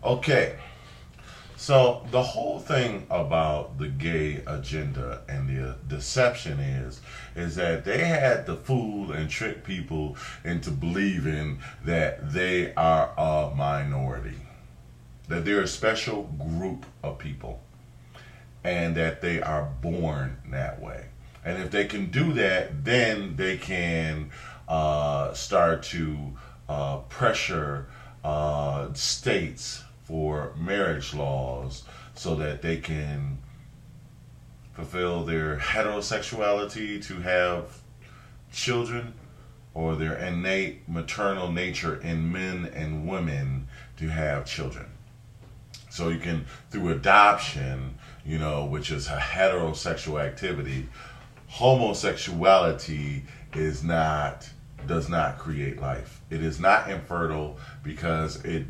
Okay, so the whole thing about the gay agenda and the deception is that they had to fool and trick people into believing that they are a minority, that they're a special group of people, and that they are born that way. And if they can do that, then they can start to pressure states for marriage laws so that they can fulfill their heterosexuality to have children, or their innate maternal nature in men and women to have children. So you can, through adoption, which is a heterosexual activity, homosexuality is not does not create life. It is not infertile because it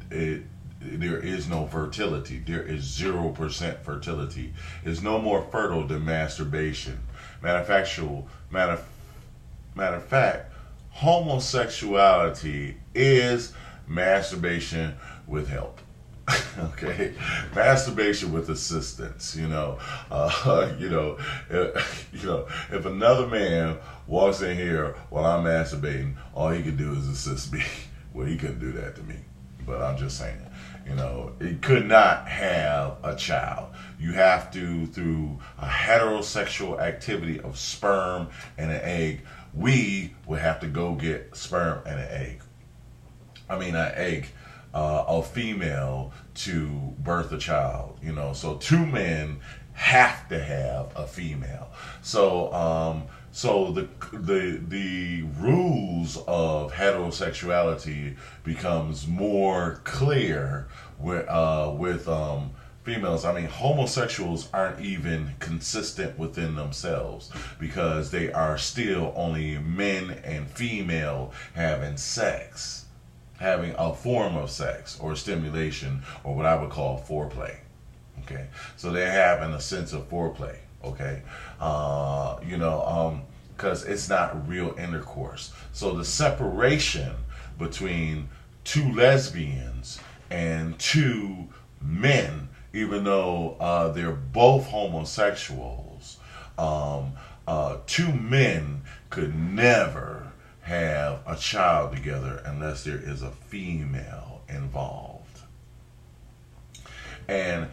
there is no fertility. There is 0% fertility. It's no more fertile than masturbation. Matter, matter of fact, homosexuality is masturbation with help. Okay, masturbation with assistance. If another man walks in here while I'm masturbating, all he can do is assist me. Well, he couldn't do that to me, but I'm just saying. It could not have a child. You have to, through a heterosexual activity of sperm and an egg, we would have to go get sperm and an egg. I mean, an egg, a female to birth a child. So two men have to have a female. So the rules of heterosexuality becomes more clear with females. I mean, homosexuals aren't even consistent within themselves because they are still only men and female having sex, having a form of sex or stimulation, or what I would call foreplay. Okay, so they're having a sense of foreplay. Okay, because it's not real intercourse. So the separation between two lesbians and two men, even though they're both homosexuals, two men could never have a child together unless there is a female involved. And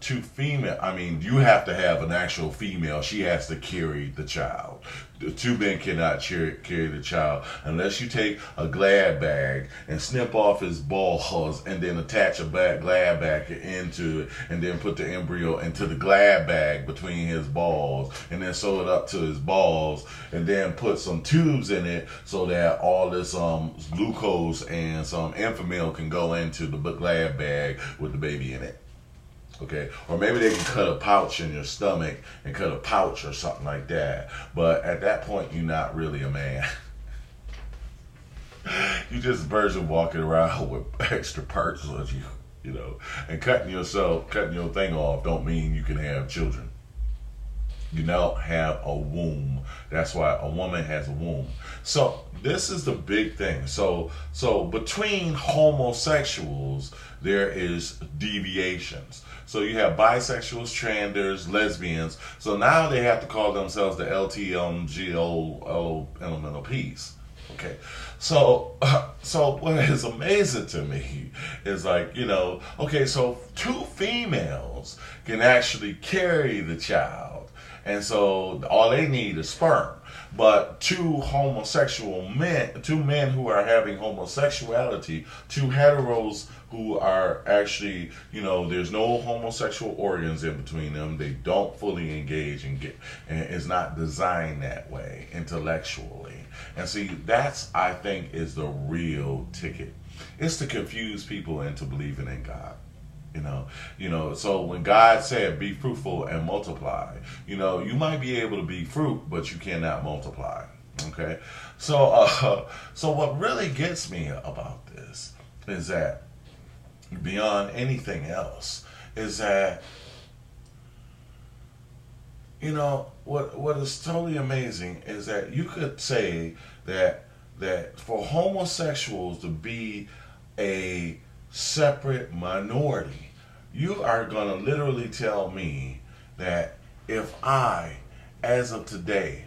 two female, I mean, you have to have an actual female. She has to carry the child. The two men cannot carry the child unless you take a Glad bag and snip off his balls and then attach a Glad bag into it and then put the embryo into the Glad bag between his balls and then sew it up to his balls and then put some tubes in it so that all this glucose and some infamil can go into the Glad bag with the baby in it. Okay, or maybe they can cut a pouch in your stomach and cut a pouch or something like that. But at that point, you're not really a man. You just a person walking around with extra parts on you, and cutting your thing off don't mean you can have children. You don't have a womb. That's why a woman has a womb. So this is the big thing. So between homosexuals, there is deviations. So you have bisexuals, transgenders, lesbians. So now they have to call themselves the LTMGO elemental P's. Okay, so what is amazing to me is okay, so two females can actually carry the child, and so all they need is sperm. But two men who are having homosexuality, two heteros who are actually, there's no homosexual organs in between them. They don't fully engage and it's not designed that way intellectually. And see, that's, I think, is the real ticket. It's to confuse people into believing in God. So when God said, be fruitful and multiply, you might be able to be fruit, but you cannot multiply. Okay. So what really gets me about this is that beyond anything else is that, what is totally amazing is that you could say that for homosexuals to be a separate minority. You are going to literally tell me that if I, as of today,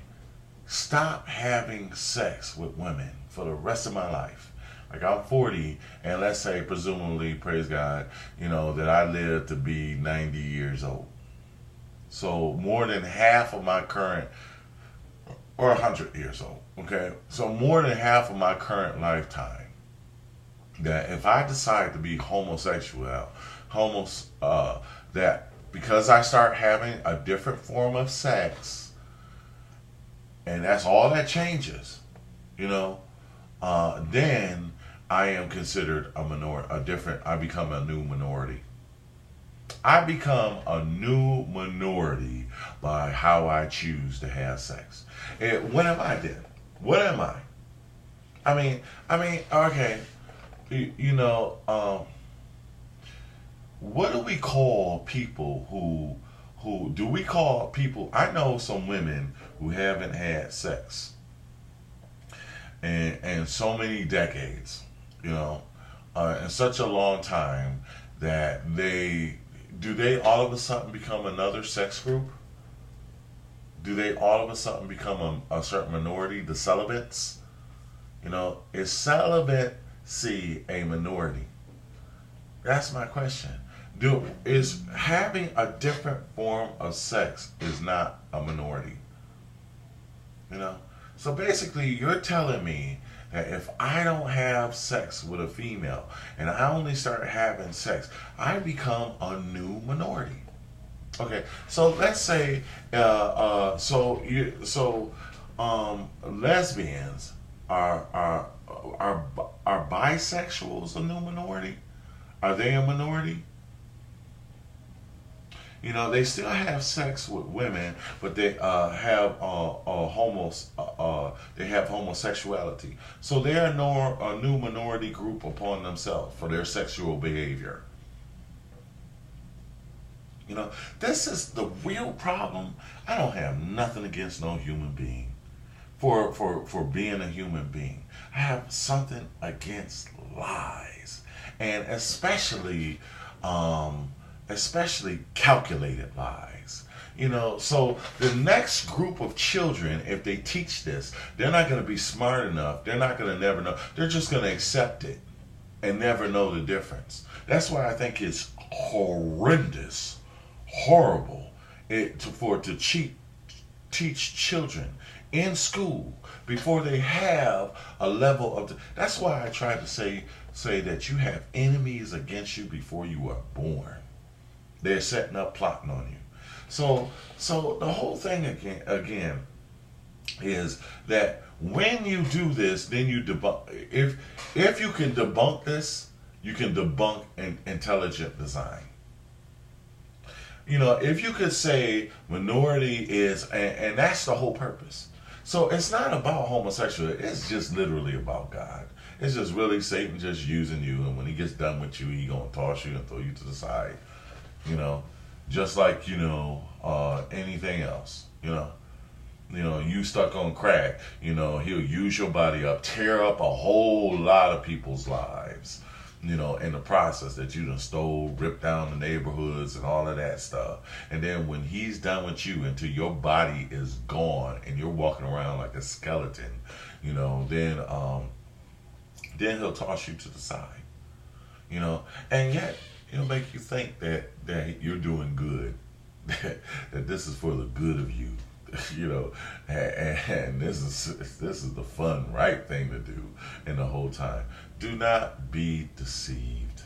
stop having sex with women for the rest of my life, like I'm 40, and let's say, presumably, praise God, that I live to be 90 years old. So more than half of my current, or 100 years old, okay? So more than half of my current lifetime, that if I decide to be homosexual, that because I start having a different form of sex, and that's all that changes, then I am considered a minority, I become a new minority. I become a new minority by how I choose to have sex. And what am I then? What am I? Okay, what do we call people who do we call people? I know some women who haven't had sex in so many decades, in such a long time, that do they all of a sudden become another sex group? Do they all of a sudden become a certain minority, the celibates? Is celibacy a minority? That's my question. Is having a different form of sex is not a minority? So basically, you're telling me that if I don't have sex with a female and I only start having sex, I become a new minority. Okay, so let's say, lesbians are bisexuals a new minority? Are they a minority? They still have sex with women, but they have they have homosexuality. So they are a new minority group upon themselves for their sexual behavior. This is the real problem. I don't have nothing against no human being for being a human being. I have something against lies, and especially calculated lies. So the next group of children, if they teach this, they're not going to be smart enough. They're not going to never know. They're just going to accept it and never know the difference. That's why I think it's horrendous, horrible, to teach children in school before they have a level of. That's why I try to say that you have enemies against you before you are born. They're setting up, plotting on you. So the whole thing again is that when you do this, then you debunk. If you can debunk this, you can debunk intelligent design. If you could say minority is, and that's the whole purpose. So it's not about homosexuality. It's just literally about God. It's just really Satan just using you, and when he gets done with you, he gonna toss you and throw you to the side. Just like anything else. You stuck on crack. He'll use your body up, tear up a whole lot of people's lives. In the process that you done stole, ripped down the neighborhoods and all of that stuff. And then when he's done with you until your body is gone and you're walking around like a skeleton, then he'll toss you to the side. And yet it'll make you think that you're doing good, that this is for the good of you. And this is the fun, right thing to do. And the whole time, do not be deceived.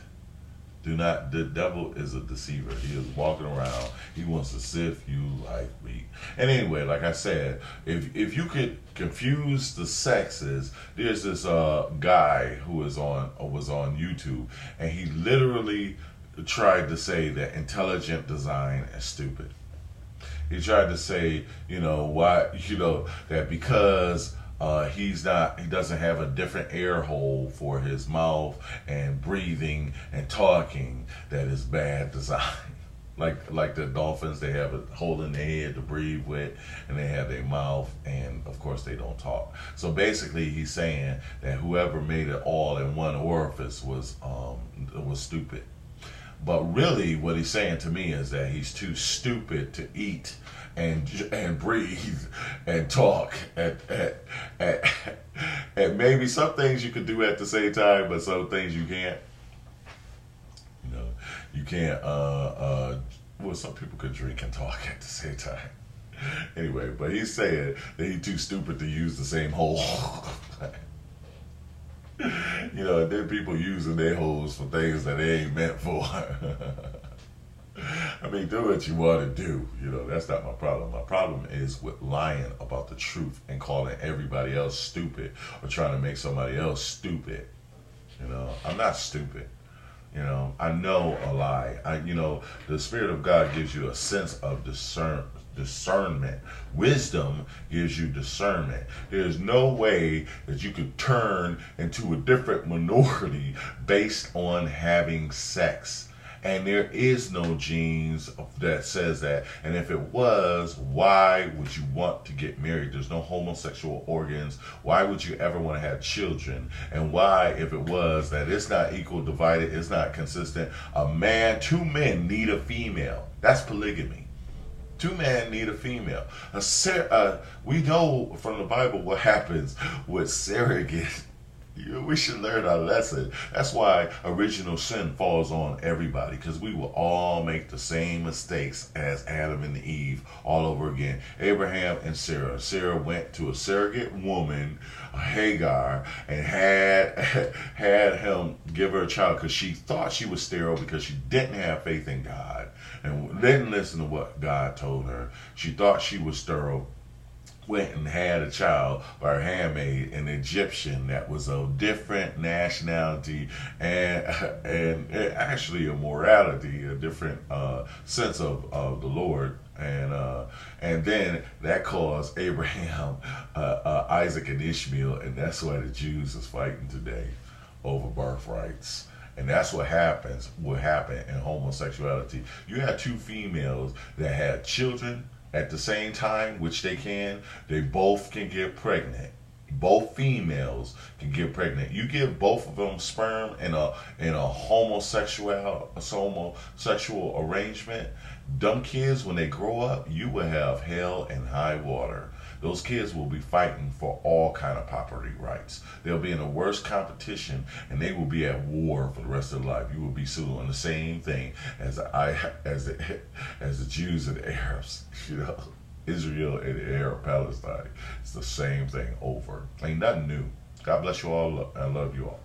The devil is a deceiver. He is walking around. He wants to sift you like wheat. And anyway, like I said, if you could confuse the sexes, there's this guy who was on YouTube, and he literally tried to say that intelligent design is stupid. He tried to say, that because he doesn't have a different air hole for his mouth and breathing and talking, that is bad design. Like the dolphins, they have a hole in their head to breathe with, and they have their mouth, and of course they don't talk. So basically, he's saying that whoever made it all in one orifice was stupid. But really, what he's saying to me is that he's too stupid to eat and breathe and talk and maybe some things you could do at the same time, but some things you can't. You know, you can't. Well, some people could drink and talk at the same time. Anyway, but he's saying that he's too stupid to use the same hole. You know, and then people using their holes for things that they ain't meant for. I mean, do what you want to do. You know, that's not my problem. My problem is with lying about the truth and calling everybody else stupid or trying to make somebody else stupid. You know, I'm not stupid. You know, I know a lie. The Spirit of God gives you a sense of discernment. Wisdom gives you discernment. There's no way that you could turn into a different minority based on having sex. And there is no genes that says that. And if it was, why would you want to get married? There's no homosexual organs. Why would you ever want to have children? And why, if it was, that it's not equal divided, it's not consistent. Two men need a female. That's polygamy. Two men need a female. We know from the Bible what happens with surrogate. We should learn our lesson. That's why original sin falls on everybody, because we will all make the same mistakes as Adam and Eve all over again. Abraham and Sarah. Sarah went to a surrogate woman, Hagar, and had him give her a child because she thought she was sterile because she didn't have faith in God and didn't listen to what God told her. She thought she was sterile. Went and had a child by her handmaid, an Egyptian that was a different nationality and actually a morality, a different sense of the Lord. And then that caused Abraham, Isaac, and Ishmael, and that's why the Jews is fighting today over birthrights. And that's what happen in homosexuality. You have two females that had children at the same time, which they both can get pregnant. Both females can get pregnant. You give both of them sperm in a homosexual arrangement. Dumb kids, when they grow up, you will have hell and high water. Those kids will be fighting for all kind of property rights. They'll be in the worst competition, and they will be at war for the rest of their life. You will be suing the same thing as the Jews and the Arabs. You know, Israel and the Arab Palestine. It's the same thing over. Ain't nothing new. God bless you all. I love you all.